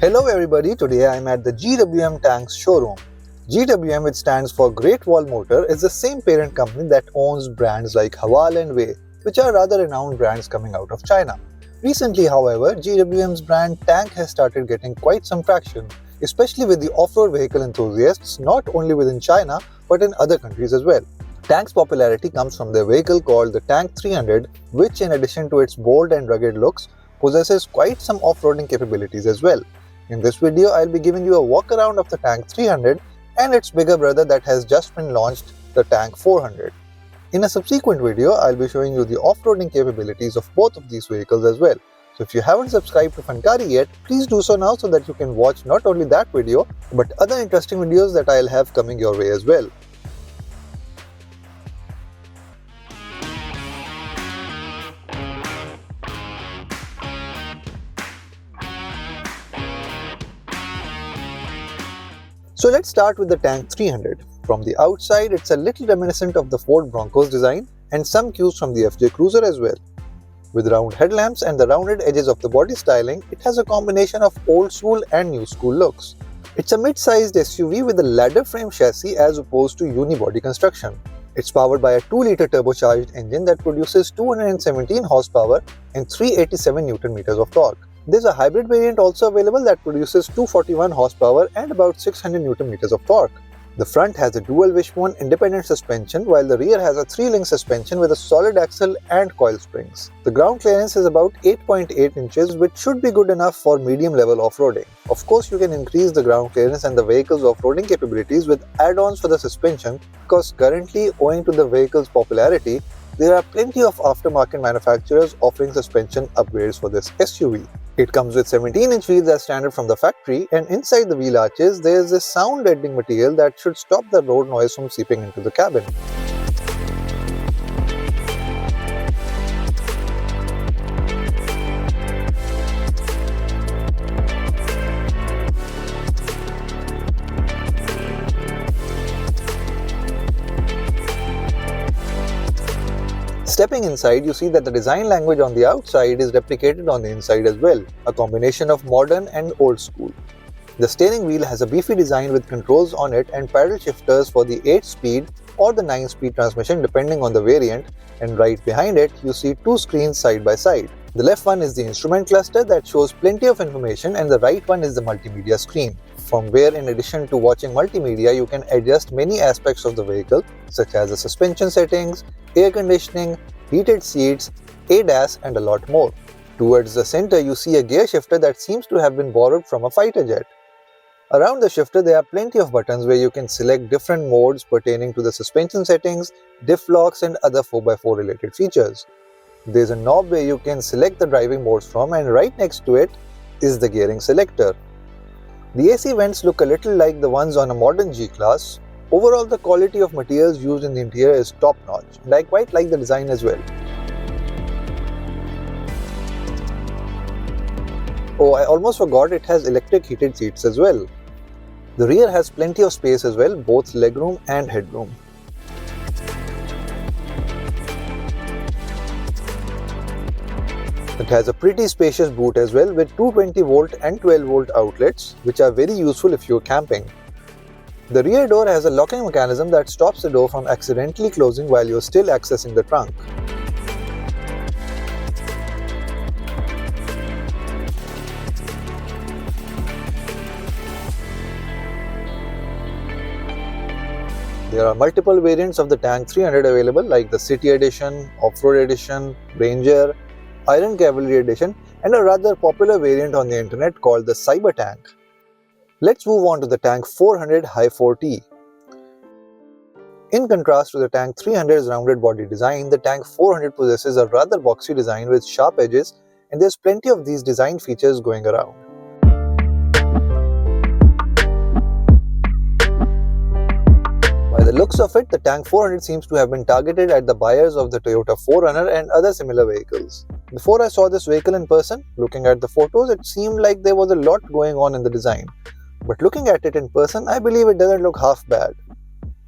Hello everybody, today I am at the GWM Tanks showroom. GWM, which stands for Great Wall Motor, is the same parent company that owns brands like Haval and Wei, which are rather renowned brands coming out of China. Recently, however, GWM's brand Tank has started getting quite some traction, especially with the off-road vehicle enthusiasts not only within China but in other countries as well. Tank's popularity comes from their vehicle called the Tank 300, which in addition to its bold and rugged looks, possesses quite some off-roading capabilities as well. In this video, I'll be giving you a walk around of the Tank 300 and its bigger brother that has just been launched, the Tank 400. In a subsequent video, I'll be showing you the off-roading capabilities of both of these vehicles as well. So if you haven't subscribed to Funcari yet, please do so now so that you can watch not only that video, but other interesting videos that I'll have coming your way as well. So let's start with the Tank 300. From the outside, it's a little reminiscent of the Ford Bronco's design and some cues from the fjcruiser as well. With round headlamps and the rounded edges of the body styling, it has a combination of old school and new school looks. It's a mid-sized SUV with a ladder frame chassis as opposed to unibody construction. It's powered by a 2-liter turbocharged engine that produces 217 horsepower and 387 Nm of torque. There's a hybrid variant also available that produces 241 horsepower and about 600 Nm of torque. The front has a dual wishbone independent suspension, while the rear has a 3-link suspension with a solid axle and coil springs. The ground clearance is about 8.8 inches, which should be good enough for medium-level off-roading. Of course, you can increase the ground clearance and the vehicle's off-roading capabilities with add-ons for the suspension, because currently, owing to the vehicle's popularity, there are plenty of aftermarket manufacturers offering suspension upgrades for this SUV. It comes with 17-inch wheels as standard from the factory, and inside the wheel arches there is a sound deadening material that should stop the road noise from seeping into the cabin. Stepping inside, you see that the design language on the outside is replicated on the inside as well, a combination of modern and old school. The steering wheel has a beefy design with controls on it and paddle shifters for the 8-speed or the 9-speed transmission depending on the variant, and right behind it you see two screens side by side. The left one is the instrument cluster that shows plenty of information, and the right one is the multimedia screen, from where in addition to watching multimedia you can adjust many aspects of the vehicle such as the suspension settings, air conditioning, heated seats, ADAS and a lot more. Towards the center you see a gear shifter that seems to have been borrowed from a fighter jet. Around the shifter there are plenty of buttons where you can select different modes pertaining to the suspension settings, diff locks and other 4x4 related features. There's a knob where you can select the driving modes from, and right next to it is the gearing selector. The AC vents look a little like the ones on a modern G-Class. Overall, the quality of materials used in the interior is top-notch, and I quite like the design as well. Oh, I almost forgot, it has electric heated seats as well. The rear has plenty of space as well, both legroom and headroom. It has a pretty spacious boot as well with 220-volt and 12-volt outlets, which are very useful if you're camping. The rear door has a locking mechanism that stops the door from accidentally closing while you're still accessing the trunk. There are multiple variants of the Tank 300 available, like the City Edition, Off-Road Edition, Ranger, Iron Cavalry Edition, and a rather popular variant on the internet called the Cyber Tank. Let's move on to the Tank 400 High 4T. In contrast to the Tank 300's rounded body design, the Tank 400 possesses a rather boxy design with sharp edges, and there's plenty of these design features going around. By the looks of it, the Tank 400 seems to have been targeted at the buyers of the Toyota 4Runner and other similar vehicles. Before I saw this vehicle in person, looking at the photos, it seemed like there was a lot going on in the design. But looking at it in person, I believe it doesn't look half bad.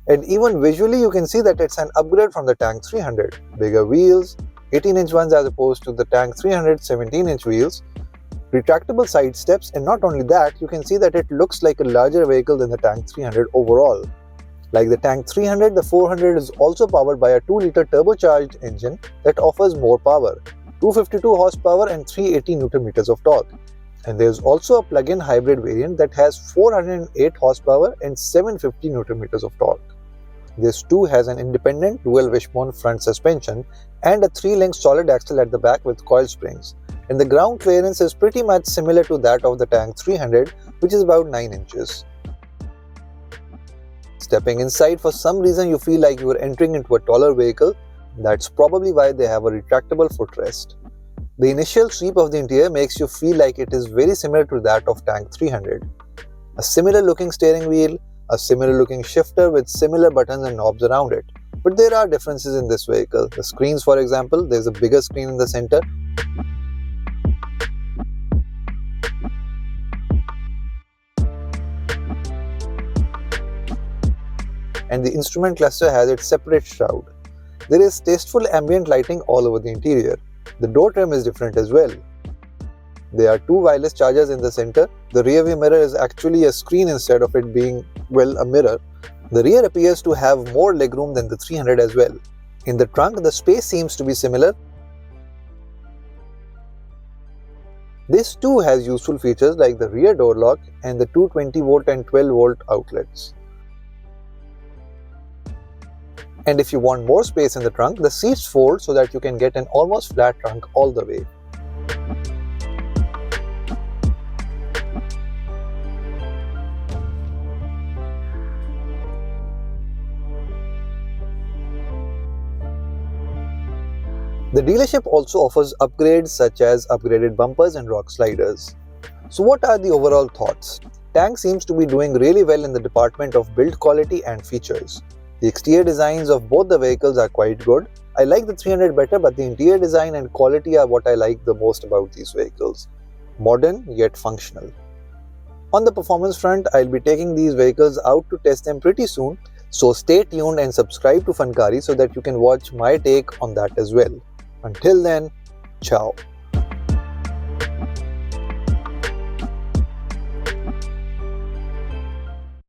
And even visually you can see that it's an upgrade from the Tank 300. Bigger wheels, 18-inch ones as opposed to the Tank 300 17-inch wheels, retractable side steps, and not only that, you can see that it looks like a larger vehicle than the Tank 300 overall. Like the Tank 300, the 400 is also powered by a 2-liter turbocharged engine that offers more power, 252 horsepower and 380 Nm of torque. And there's also a plug-in hybrid variant that has 408 horsepower and 750 Nm of torque. This too has an independent dual wishbone front suspension and a 3-link solid axle at the back with coil springs. And the ground clearance is pretty much similar to that of the Tank 300, which is about 9 inches. Stepping inside, for some reason you feel like you are entering into a taller vehicle. That's probably why they have a retractable footrest. The initial sweep of the interior makes you feel like it is very similar to that of Tank 300. A similar looking steering wheel, a similar looking shifter with similar buttons and knobs around it. But there are differences in this vehicle. The screens, for example, there's a bigger screen in the center. And the instrument cluster has its separate shroud. There is tasteful ambient lighting all over the interior. The door trim is different as well. There are 2 wireless chargers in the center. The rear view mirror is actually a screen instead of it being, well, a mirror. The rear appears to have more legroom than the 300 as well. In the trunk, the space seems to be similar. This too has useful features like the rear door lock and the 220V and 12V outlets. And if you want more space in the trunk, the seats fold so that you can get an almost flat trunk all the way. The dealership also offers upgrades such as upgraded bumpers and rock sliders. So what are the overall thoughts? Tank seems to be doing really well in the department of build quality and features. The exterior designs of both the vehicles are quite good. I like the 300 better, but the interior design and quality are what I like the most about these vehicles. Modern yet functional. On the performance front, I'll be taking these vehicles out to test them pretty soon, so stay tuned and subscribe to Funcari so that you can watch my take on that as well. Until then, ciao.